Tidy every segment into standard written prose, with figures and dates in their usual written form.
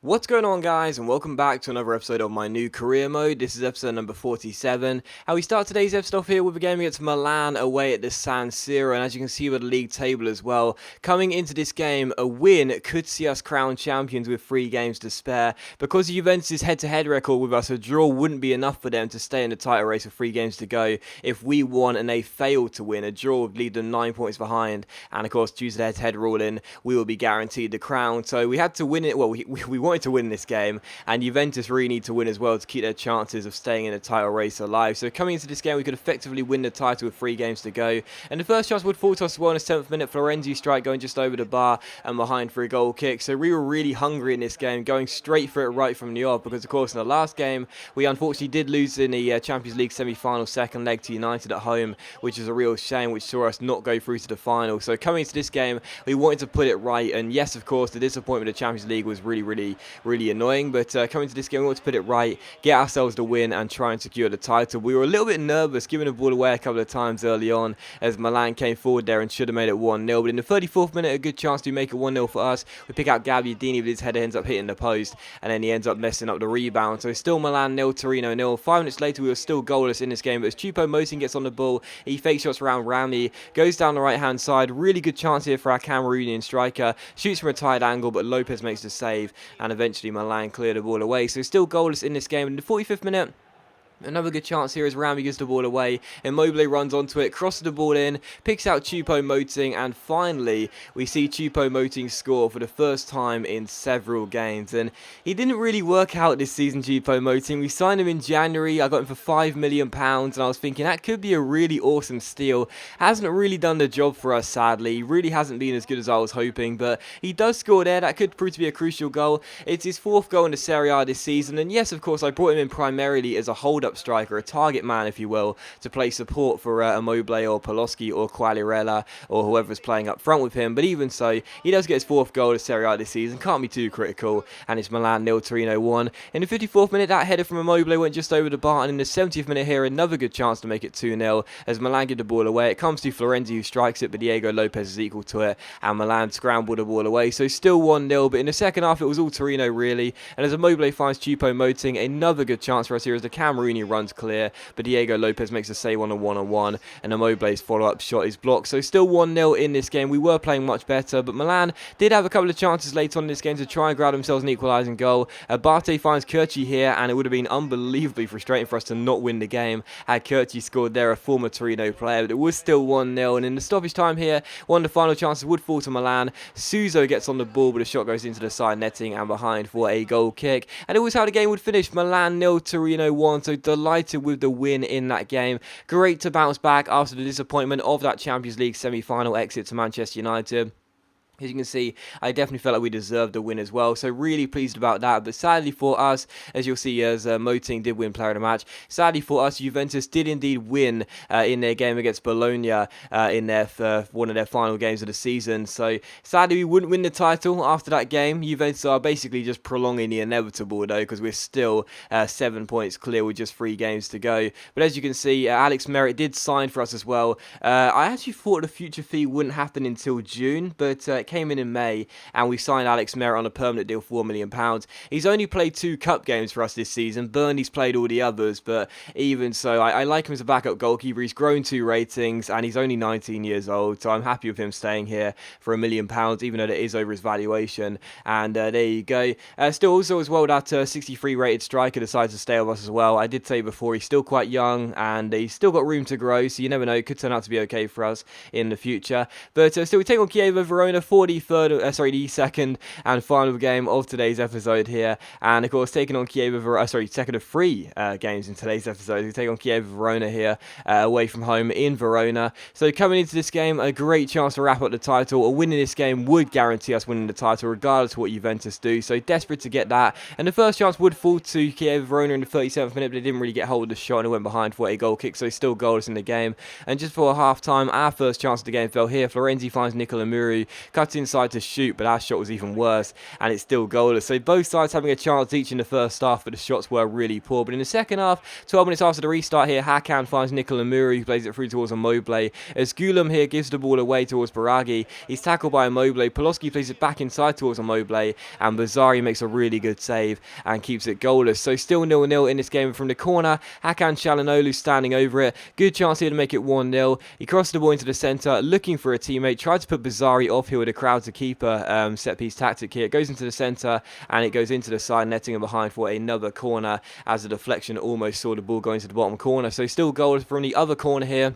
What's going on, guys, and welcome back to another episode of my new career mode. This is episode number 47. How we start today's episode off here with a game against Milan away at the San Siro, and as you can see with the league table as well, coming into this game, a win could see us crowned champions with 3 games to spare. Because of Juventus' head-to-head record with us, a draw wouldn't be enough for them to stay in the title race with 3 games to go. If we won and they failed to win, a draw would leave them 9 points behind, and of course, due to the head-to-head ruling, we will be guaranteed the crown. So we had to win it. Well, we wanted to win this game, and Juventus really need to win as well to keep their chances of staying in the title race alive. So coming into this game, we could effectively win the title with 3 games to go, and the first chance would fall to us as well in the 7th minute. Florenzi strike going just over the bar and behind for a goal kick. So we were really hungry in this game, going straight for it right from the off, because of course in the last game we unfortunately did lose in the Champions League semi-final second leg to United at home, which is a real shame, which saw us not go through to the final. So coming into this game, we wanted to put it right, and yes, of course, the disappointment of the Champions League was really annoying, but coming to this game, we want to put it right, get ourselves the win, and try and secure the title. We were a little bit nervous giving the ball away a couple of times early on as Milan came forward there and should have made it 1-0, but in the 34th minute, a good chance to make it 1-0 for us. We pick out Gabbiadini, but his header ends up hitting the post, and then he ends up messing up the rebound. So it's still Milan 0, Torino 0. 5 minutes later, we were still goalless in this game, but as Choupo-Moting gets on the ball, he fake shots around Rami, goes down the right-hand side. Really good chance here for our Cameroonian striker. Shoots from a tight angle, but Lopez makes the save, and eventually Milan clear the ball away. So still goalless in this game. In the 45th minute, another good chance here as Rami gives the ball away. Immobile runs onto it, crosses the ball in, picks out Choupo-Moting, and finally we see Choupo-Moting score for the first time in several games. And he didn't really work out this season, Choupo-Moting. We signed him in January. I got him for £5 million, and I was thinking that could be a really awesome steal. Hasn't really done the job for us, sadly. He really hasn't been as good as I was hoping, but he does score there. That could prove to be a crucial goal. It's his 4th goal in the Serie A this season, and yes, of course, I brought him in primarily as a hold-up striker, a target man, if you will, to play support for Immobile or Poloski or Quagliarella or whoever's playing up front with him. But even so, he does get his 4th goal of Serie A this season. Can't be too critical, and it's Milan 0, Torino 1. In the 54th minute, that header from Immobile went just over the bar, and in the 70th minute here, another good chance to make it 2-0 as Milan give the ball away. It comes to Florenzi, who strikes it, but Diego Lopez is equal to it, and Milan scrambled the ball away. So still 1-0, but in the second half, it was all Torino really, and as Immobile finds Choupo-Moting, another good chance for us here as the Cameroonian runs clear, but Diego Lopez makes a save on a one-on-one, and Immobile's follow-up shot is blocked. So still 1-0 in this game. We were playing much better, but Milan did have a couple of chances late on in this game to try and grab themselves an equalising goal. Bate finds Kirchi here, and it would have been unbelievably frustrating for us to not win the game had Kirchi scored there, a former Torino player, but it was still 1-0, and in the stoppage time here, one of the final chances would fall to Milan. Suso gets on the ball, but the shot goes into the side netting and behind for a goal kick, and it was how the game would finish. Milan 0, Torino 1, so delighted with the win in that game. Great to bounce back after the disappointment of that Champions League semi-final exit to Manchester United. As you can see, I definitely felt like we deserved the win as well, so really pleased about that. But sadly for us, as you'll see, as Moting did win player of the match, sadly for us, Juventus did indeed win in their game against Bologna in their one of their final games of the season. So sadly, we wouldn't win the title after that game. Juventus are basically just prolonging the inevitable, though, because we're still 7 points clear with just 3 games to go. But as you can see, Alex Merritt did sign for us as well. I actually thought the future fee wouldn't happen until June, but came in May, and we signed Alex Merritt on a permanent deal for £1 million. He's only played 2 cup games for us this season. Burnley's played all the others, but even so, I like him as a backup goalkeeper. He's grown 2 ratings, and he's only 19 years old, so I'm happy with him staying here for £1 million, even though that is over his valuation. And there you go. Still also as well, that 63 rated striker decides to stay with us as well. I did say before, he's still quite young, and he's still got room to grow, so you never know, it could turn out to be okay for us in the future. But still, we take on Chievo Verona for the second and final game of today's episode here, and of course taking on Chievo Verona, second of 3 games in today's episode. We take on Chievo Verona here, away from home in Verona. So coming into this game, a great chance to wrap up the title. A win in this game would guarantee us winning the title, regardless of what Juventus do. So desperate to get that, and the first chance would fall to Chievo Verona in the 37th minute, but they didn't really get hold of the shot, and it went behind for a goal kick. So still goalless in the game. And just for half time, our first chance of the game fell here. Florenzi finds Nicola Muru, cuts cuts inside to shoot, but our shot was even worse, and it's still goalless. So both sides having a chance each in the first half, but the shots were really poor. But in the second half, 12 minutes after the restart here, Hakan finds Nicola Muri, who plays it through towards Immobile. As Gulam here gives the ball away towards Baraghi, he's tackled by Immobile. Poloski plays it back inside towards Immobile, and Bazzari makes a really good save and keeps it goalless. So still 0-0 in this game from the corner. Hakan Çalhanoğlu standing over it. Good chance here to make it 1-0. He crossed the ball into the centre, looking for a teammate. Tried to put Bazzari off here with a crowd to keeper set-piece tactic here. It goes into the centre, and it goes into the side netting and behind for another corner, as the deflection almost saw the ball go into the bottom corner. So still goalless from the other corner here.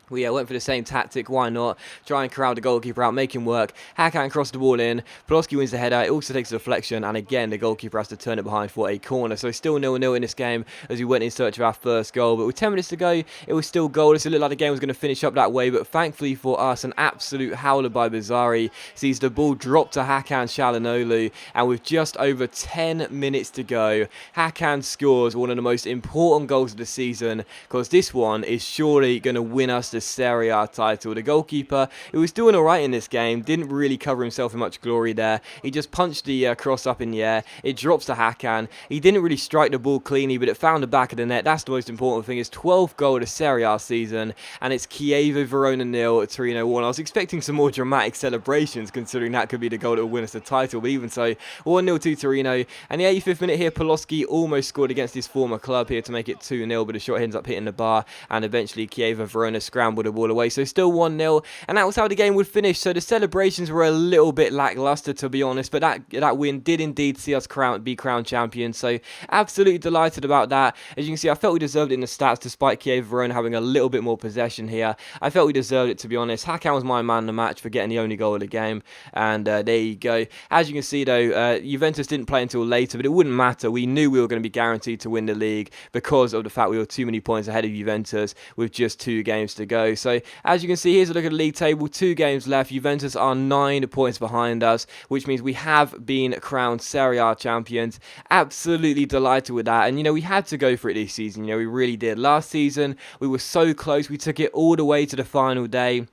We went for the same tactic, why not? Try and corral the goalkeeper out, make him work. Hakan crossed the ball in. Poloski wins the header. It also takes a deflection, and again, the goalkeeper has to turn it behind for a corner. So still 0-0 in this game as we went in search of our first goal. But with 10 minutes to go, it was still goalless. It looked like the game was going to finish up that way, but thankfully for us, an absolute howler by Bazzari sees the ball drop to Hakan Çalhanoğlu, and with just over 10 minutes to go, Hakan scores one of the most important goals of the season, because this one is surely going to win us the Serie A title. The goalkeeper, who was doing alright in this game, didn't really cover himself in much glory there. He just punched the cross up in the air. It drops to Hakan. He didn't really strike the ball cleanly, but it found the back of the net. That's the most important thing. It's 12th goal of the Serie A season, and it's Chievo Verona 0, Torino 1. I was expecting some more dramatic celebrations, considering that could be the goal that will win us the title, but even so, 1-0 to Torino. And the 85th minute here, Poloski almost scored against his former club here to make it 2-0, but the shot ends up hitting the bar, and eventually Chievo Verona scrambled the ball away. So still 1-0, and that was how the game would finish. So the celebrations were a little bit lackluster, to be honest, but that win did indeed see us be crowned champions. So absolutely delighted about that. As you can see, I felt we deserved it in the stats, despite Chievo Verona having a little bit more possession here. I felt we deserved it, to be honest. Hakan was my man in the match for getting the only goal of the game, and there you go. As you can see, though, Juventus didn't play until later, but it wouldn't matter. We knew we were going to be guaranteed to win the league because of the fact we were too many points ahead of Juventus with just 2 games to go. So as you can see, here's a look at the league table. 2 games left. Juventus are 9 points behind us, which means we have been crowned Serie A champions. Absolutely delighted with that. And, we had to go for it this season. We really did. Last season, we were so close. We took it all the way to the final day.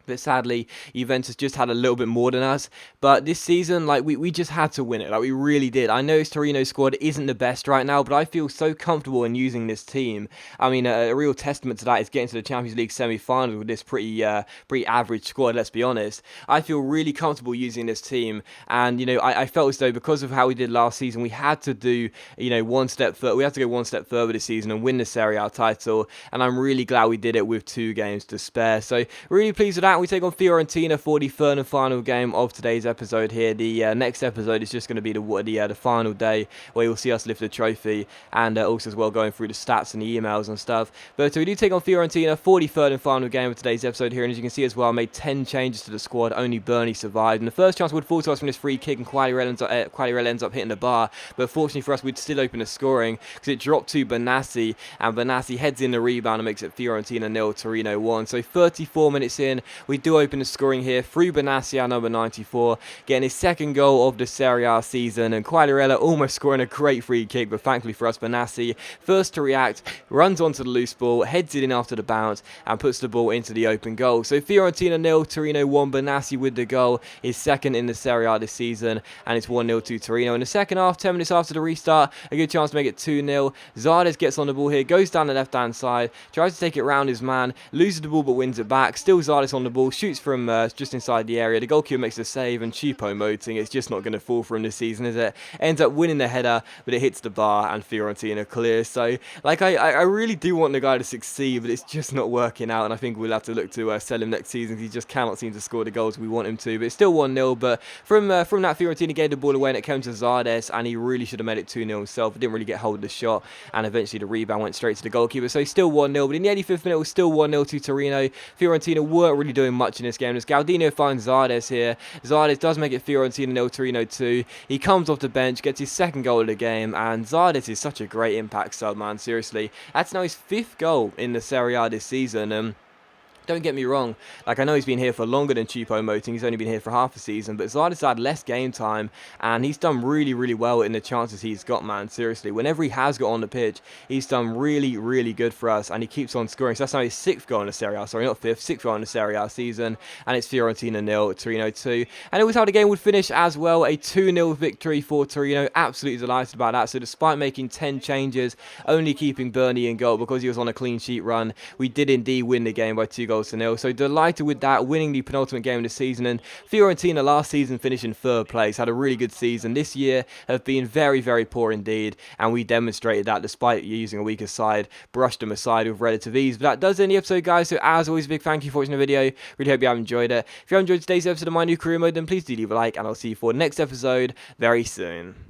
But sadly, Juventus just had a little bit more than us. But this season, we just had to win it. We really did. I know this Torino squad isn't the best right now, but I feel so comfortable in using this team. I mean, a real testament to that is getting to the Champions League semi-finals with this pretty average squad, let's be honest. I feel really comfortable using this team. And, I felt as though because of how we did last season, we had to do, one step further. We had to go one step further this season and win the Serie A title. And I'm really glad we did it with 2 games to spare. So, really pleased with that. We take on Fiorentina for the third and final game of today's episode here. The next episode is just going to be the final day where you'll see us lift the trophy, and also as well going through the stats and the emails and stuff. But we do take on Fiorentina for the third and final game of today's episode here, and as you can see as well, I made 10 changes to the squad. Only Bernie survived, and the first chance would fall to us from this free kick, and Quagliarella ends up hitting the bar. But fortunately for us, we'd still open the scoring because it dropped to Benassi, and Benassi heads in the rebound and makes it Fiorentina 0, Torino 1. So 34 minutes in, we do open the scoring here through Benassi, our number 94, getting his second goal of the Serie A season, and Quagliarella almost scoring a great free kick, but thankfully for us, Benassi, first to react, runs onto the loose ball, heads it in after the bounce, and puts the ball into the open goal. So Fiorentina 0, Torino 1, Benassi with the goal, his second in the Serie A this season, and it's 1-0 to Torino. In the second half, 10 minutes after the restart, a good chance to make it 2-0. Zardes gets on the ball here, goes down the left-hand side, tries to take it round his man, loses the ball but wins it back. Still Zardes on the ball, shoots from just inside the area. The goalkeeper makes a save, and Choupo-Moting, it's just not going to fall for him this season, is it? Ends up winning the header, but it hits the bar, and Fiorentina clear. So, I really do want the guy to succeed, but it's just not working out, and I think we'll have to look to sell him next season. He just cannot seem to score the goals we want him to, but it's still 1-0, but from that, Fiorentina gave the ball away, and it came to Zardes, and he really should have made it 2-0 himself. He didn't really get hold of the shot, and eventually the rebound went straight to the goalkeeper, so still 1-0, but in the 85th minute, it was still 1-0 to Torino. Fiorentina weren't really doing much in this game. As Galdino finds Zardes here. Zardes does make it Fiorentina 0, Torino 2. He comes off the bench, gets his second goal of the game, and Zardes is such a great impact sub, man. Seriously, that's now his 5th goal in the Serie A this season. Don't get me wrong, like I know he's been here for longer than Choupo-Moting, he's only been here for half a season, but Zlata's had less game time, and he's done really, really well in the chances he's got, man, seriously. Whenever he has got on the pitch, he's done really, really good for us, and he keeps on scoring. So that's now his 6th goal in the Serie A, sorry, not 5th, 6th goal in the Serie A season, and it's Fiorentina 0, Torino 2. And it was how the game would finish as well, a 2-0 victory for Torino, absolutely delighted about that. So despite making 10 changes, only keeping Bernie in goal because he was on a clean sheet run, we did indeed win the game by 2-0. So delighted with that, winning the penultimate game of the season. And Fiorentina last season finished in 3rd place, had a really good season. This year have been very, very poor indeed, and we demonstrated that despite using a weaker side, brushed them aside with relative ease. But that does end the episode, guys. So as always, a big thank you for watching the video. Really hope you have enjoyed it. If you have enjoyed today's episode of my new career mode, then please do leave a like, and I'll see you for the next episode very soon.